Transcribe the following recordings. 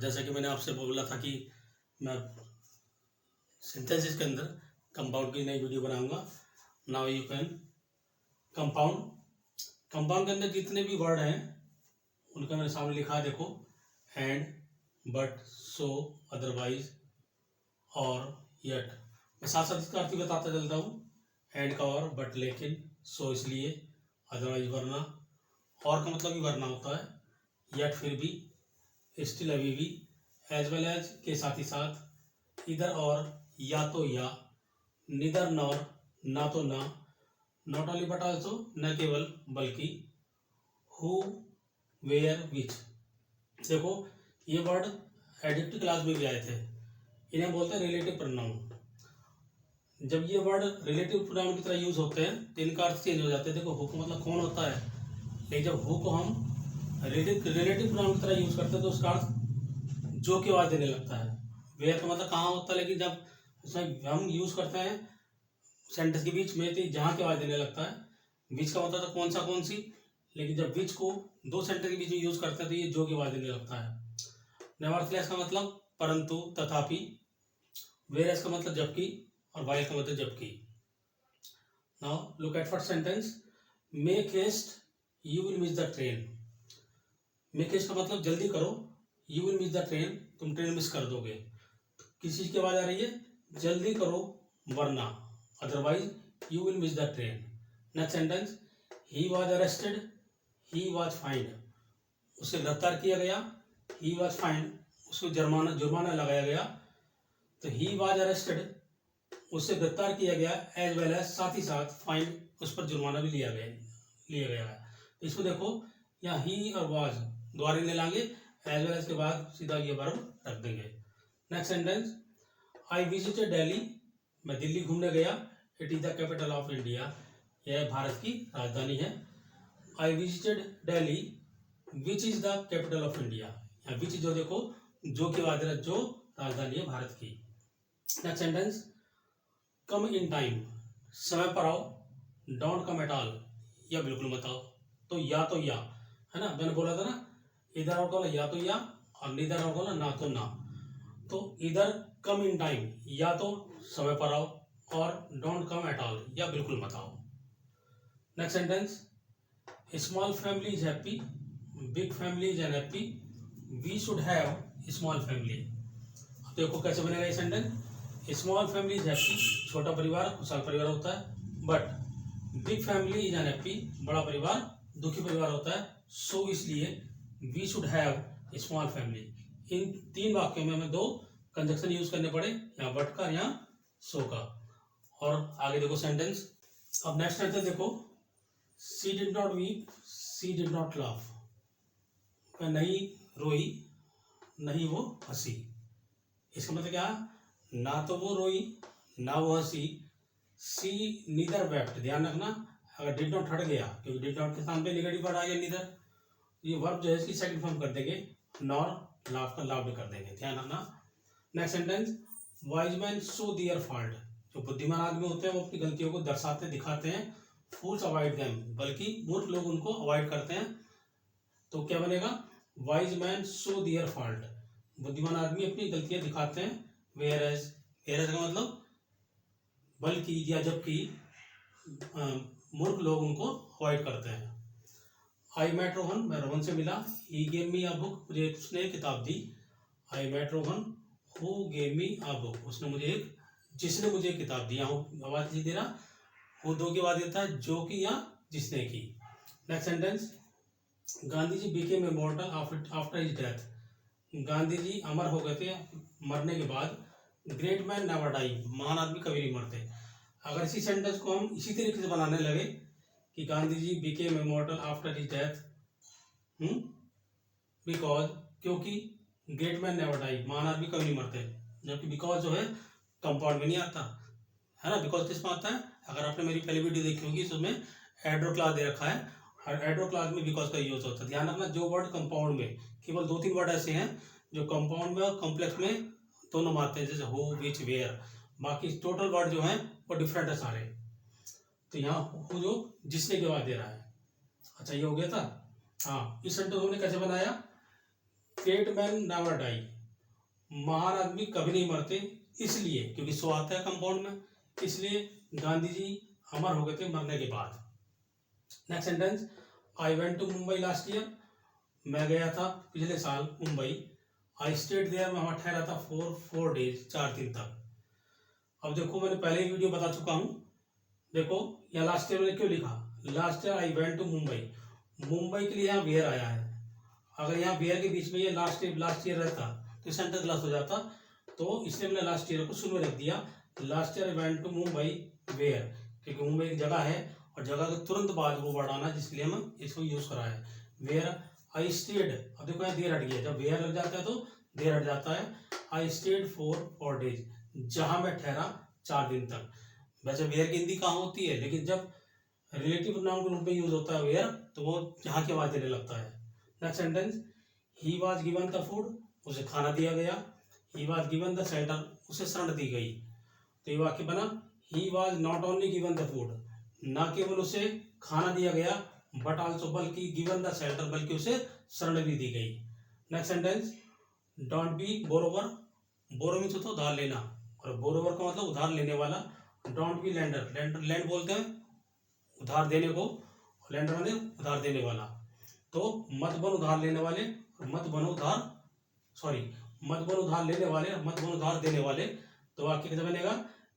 जैसा कि मैंने आपसे बोला था कि मैं सिंथेसिस के अंदर कंपाउंड की नई वीडियो बनाऊंगा। Now you can compound compound के अंदर जितने भी वर्ड हैं उनका मेरे सामने लिखा है, देखो। एंड, बट, सो, अदरवाइज और यट। मैं साथ साथ इसका अर्थ भी बताता चलता हूँ। एंड का और, बट लेकिन, सो इसलिए, अदरवाइज वरना, और का मतलब भी वरना होता है, यट फिर भी, स्टिल अभी भी, एज वेल एज के साथ ही साथ, इधर और, या तो या, निदर नॉर ना तो ना, नॉट ओनली बट आल्सो न केवल बल्कि, हु, वेयर, विच। देखो ये वर्ड एडजेक्टिव क्लास में भी आए थे, इन्हें बोलते हैं रिलेटिव प्रोनाउन। जब ये वर्ड रिलेटिव प्रोनाउन की तरह यूज होते हैं तो इनका अर्थ चेंज हो जाते हैं। देखो हु का मतलब कौन होता है, लेकिन जब हु को हम रिलेटिव प्रोनाउन की तरह यूज करते हैं तो उसका अर्थ जो की आवाज देने लगता है। वेयर का मतलब कहाँ होता है, लेकिन जब उसमें हम यूज करते हैं सेंटेंस के बीच में तो जहाँ की आवाज देने लगता है। विच का मतलब कौन सा कौन सी, लेकिन जब विच को दो सेंटेंस के बीच में यूज करते हैं तो ये जो की आवाज देने लगता है। नेवरथलेस का मतलब परंतु, तथापि। वेयरएज का मतलब जबकि, और वाइल का मतलब जबकि। Now look at first sentence, make haste you will miss the train. Make haste का मतलब जल्दी करो, you will miss the train, तुम ट्रेन मिस कर दोगे। किस चीज की आवाज आ रही है, जल्दी करो वरना, otherwise you will miss the train. Next sentence, he was arrested, he was find. उसे गिरफ्तार किया गया, ही वॉज फाइंड, उसको जुर्माना लगाया गया। तो ही वॉज अरेस्टेड, उससे गिरफ्तार किया गया, एज वेल एज साथ ही साथ, फाइंड, उस पर जुर्माना भी लिया गया है। तो इसको देखो, यहाँ ही और वॉज द्वारा ले लाएंगे, एज वेल एज के बाद सीधा ये वर्ब रख देंगे। Next sentence, I visited Delhi, मैं दिल्ली घूमने गया, it is the capital of India, यह भारत की राजधानी है। I visited Delhi which is the capital of India, यहाँ विच जो देखो जो की बात है, जो राजधानी है भारत की। Next sentence, come in time, समय पर आओ, डोंट कम एट ऑल, या बिल्कुल मत आओ। तो या है ना, मैंने बोला था ना, इधर और बोला या तो या, और निधर और बोला ना तो ना। तो इधर कम इन टाइम, या तो समय पर आओ, और डोंट कम एट ऑल, या बिल्कुल मत आओ। Next sentence, small family is happy, big family is unhappy, we should have small family. अब देखो कैसे बनेगा ये sentence, small family is happy, छोटा परिवार खुशहाल परिवार होता है, but big family is unhappy, बड़ा परिवार दुखी परिवार होता है। सो इसलिए we should have small family. इन तीन वाक्यों में हमें दो कंजक्शन यूज करने पड़े, यहाँ बट का, यहाँ सो का। और आगे देखो सेंटेंस। अब नेक्स्ट सेंटेंस देखो, she did not weep, she did not laugh. वह नहीं रोई, नहीं वो हंसी। इसका मतलब क्या, ना तो वो रोई ना वो हंसी। सी नीदर वेप्ट, ध्यान रखना, अगर डिड नॉट हट गया, क्योंकि डिड नॉट के सामने नेगेटिव वर्ड आ गया नीदर, ये वर्ब जो है इसकी सेकंड फॉर्म कर देंगे, नॉर लाफ का लाफ्ड कर देंगे, ध्यान रखना। Next sentence, wise man show their fault, जो बुद्धिमान आदमी होते हैं वो अपनी गलतियों को दर्शाते दिखाते हैं। फूल्स अवॉइड देम, बल्कि मूर्ख लोग उनको अवॉइड करते हैं। तो क्या बनेगा, wise man show their fault, बुद्धिमान आदमी अपनी गलतियां दिखाते हैं। वेयर एज का मतलब बल्कि या जबकि, मूर्ख लोग उनको अवॉइड करते हैं। आई मेट रोहन, मैं रोहन से मिला, he gave me a book, मुझे उसने किताब दी। I met Rohan who gave me a book, उसने मुझे एक, जिसने मुझे किताब दी। यहाँ आवाज नहीं दे रहा, वो दो की आवाज देता है, जो की या जिसने की। Next sentence, Gandhi ji became immortal after his death, Gandhi ji अमर हो गए थे मरने के बाद। ग्रेट मैन नेवर डाई, महान आदमी कभी नहीं मरते। अगर इसी सेंटेंस को हम इसी तरीके से बनाने लगे कि Gandhi ji became immortal after his death, because, क्योंकि, ग्रेट मैन नेवर डाई, महान आदमी कभी नहीं मरते, जबकि बिकॉज जो है कंपाउंड में नहीं आता है ना। बिकॉज किस में आता है, अगर आपने मेरी पहली वीडियो देखी होगी तो उसमें एड्रो क्लास दे रखा है, और एड्रो क्लास में बिकॉज का यूज होता है। ध्यान रखना, जो वर्ड कंपाउंड में, केवल दो तीन वर्ड ऐसे हैं जो कंपाउंड में और कॉम्प्लेक्स में दोनों में आते हैं, जैसे हु, विच, वेयर। बाकी टोटल वर्ड जो है वो डिफरेंट है सारे। तो यहाँ हु जो जिसने के बाद दे रहा है। अच्छा ये हो गया था। हाँ, इस सेंटेंस हमने कैसे बनाया, ग्रेट मैन नेवर डाई, महान आदमी कभी नहीं मरते, इसलिए क्योंकि सो आता है कंपाउंड में, इसलिए गांधी जी अमर हो गए थे मरने के बाद। Next sentence, I went to Mumbai last year, मैं गया था पिछले साल मुंबई। आई स्टेड देयर, मैं वहाँ ठहरा था फॉर 4 days, 4 दिन तक। अब देखो मैंने पहले ही वीडियो बता चुका हूँ, देखो यहाँ लास्ट ईयर मैंने क्यों लिखा, last year I went to Mumbai, Mumbai के लिए यहाँ वेयर आया है। अगर यहाँ वेयर के बीच में ये लास्ट ईयर रहता तो सेंटेंस गलत हो जाता, तो इसलिए मैंने लास्ट ईयर को शुरू में रख दिया, last year I went to Mumbai where, क्योंकि मुंबई एक जगह है और जगह के तुरंत बाद वो वर्ड आना, जिसलिए हम इसको यूज करा है। वेयर आई स्टेड, अब देखो यहाँ देर हट गया, जब वेयर लग जाता है तो देर हट जाता है। आई स्टेड फॉर 4 days, जहां मैं ठहरा 4 दिन तक। वैसे वेयर की हिंदी कहाँ होती है, लेकिन जब रिलेटिव प्रोनाउन के रूप में यूज होता है वेयर, तो वो जहाँ की आवाज देने लगता है। Next sentence, he was given the food, उसे खाना दिया गया। He was given the shelter, उसे शरण दी गई। तो ये वाक्य बना, he was not only given the food, ना केवल उसे खाना दिया गया, बट ऑल्सो, बल्कि गिवन द शेल्टर, बल्कि उसे शरण भी दी गई। Next sentence, don't be borrower, borrow means होता है उधार लेना, और बोरोवर का मतलब उधार लेने वाला। डोंट बी लेंडर, लैंड बोलते हैं उधार देने को, लैंडर माने उधार देने वाला। तो मत बन उधार लेने वाले, मत बनो उधार, सॉरी, मत बनो उधार लेने वाले, मत बनो उधार देने वाले। तो वाक्य कैसे बनेगा,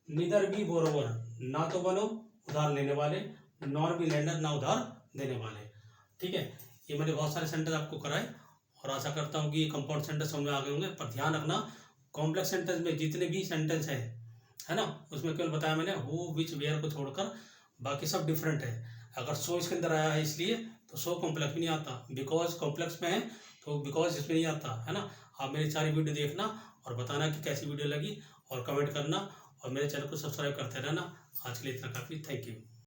नीदर बी बोरोवर, ना तो बनो उधार लेने वाले, नॉर बी लेंडर, ना उधार देने वाले। ठीक है, ये मैंने बहुत सारे सेंटेंस आपको कराए और आशा करता हूँ कि ये कंपाउंड सेंटेंस समझ में आ गए होंगे। पर ध्यान रखना, कॉम्प्लेक्स सेंटेंस में जितने भी सेंटेंस है ना, उसमें केवल बताया मैंने हु विच वेयर को छोड़कर, बाकी सब डिफरेंट है। अगर सो इसके अंदर आया है इसलिए, तो सो कॉम्प्लेक्स में नहीं आता, बिकॉज कॉम्प्लेक्स में है तो बिकॉज इसमें नहीं आता, है ना। आप मेरी सारी वीडियो देखना और बताना कि कैसी वीडियो लगी, और कमेंट करना, और मेरे चैनल को सब्सक्राइब करते रहना। आज के लिए इतना काफ़ी, थैंक यू।